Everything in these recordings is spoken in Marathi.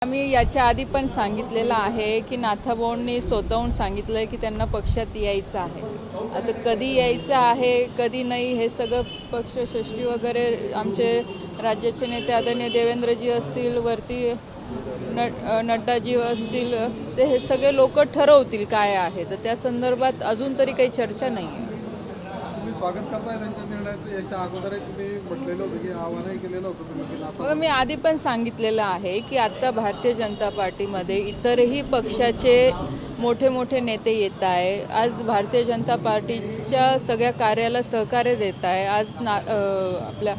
आम्ही याच्या आधी पण सांगितलेलं आहे की नाथाभाऊंनी स्वतःहून सांगितलंय की त्यांना पक्षात यायचं आहे। आता कधी यायचं आहे कधी नाही हे सगळं पक्षश्रेष्ठी वगैरे आमचे राज्याचे नेते आदरणीय देवेंद्रजी असतील, वरती नड्डाजी असतील, ते हे सगळे लोक ठरवतील काय आहे। तर त्या संदर्भात अजून तरी काही चर्चा नाही आहे। स्वागत करताय त्यांच्या निर्णयाचं? याच्या अगोदर तुम्ही म्हटलेलं होतं की आव्हानही केलेलं होतं तुम्ही? मी आधी पण सांगितलेलं आहे की आता भारतीय जनता पार्टीमध्ये इतरही पक्षाचे मोठे मोठे नेते येत आहे। आज भारतीय जनता पार्टीच्या सगळ्या कार्याला सहकार्य देत आहे। आज आपल्या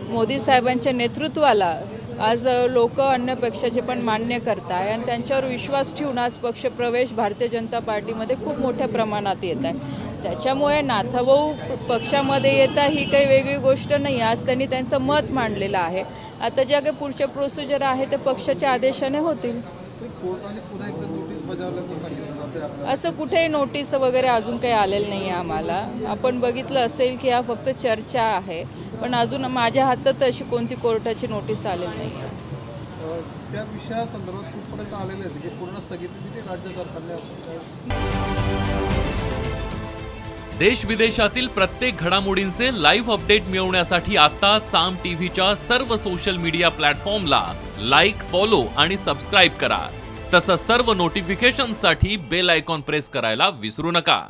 मोदी साहेबांच्या नेतृत्वाला आज लोक अन्य पक्षाचे पण मान्य करत आहे आणि त्यांच्यावर विश्वास ठेवून आज पक्षप्रवेश भारतीय जनता पार्टीमध्ये खूप मोठ्या प्रमाणात येत आहे। त्याच्यामुळे नाथाभाऊ पक्षामध्ये येता ही काही वेगळी गोष्ट नाही। आज त्यांनी त्यांचं मत मांडलेलं आहे। आता ज्या काही पुढच्या प्रोसिजर आहे ते पक्षाच्या आदेशाने होतील। असं कुठेही नोटीस वगैरे अजून काही आलेलं नाही आहे आम्हाला। आपण बघितलं असेल की हा फक्त चर्चा आहे, पण अजून माझ्या हातात अशी कोणती कोर्टाची नोटीस आलेली नाही आहे। त्या विषयासंदर्भात कुठपर्यंत आलेले आहेत की पूर्ण स्थगिती दिली राज्य सरकारने? देश विदेशातील प्रत्येक घडामोडींचे लाईव्ह अपडेट मिळवण्यासाठी आता साम टीव्हीच्या सर्व सोशल मीडिया प्लॅटफॉर्मला लाईक, फॉलो आणि सबस्क्राईब करा। तसंच सर्व नोटिफिकेशनसाठी बेल आयकॉन प्रेस करायला विसरू नका।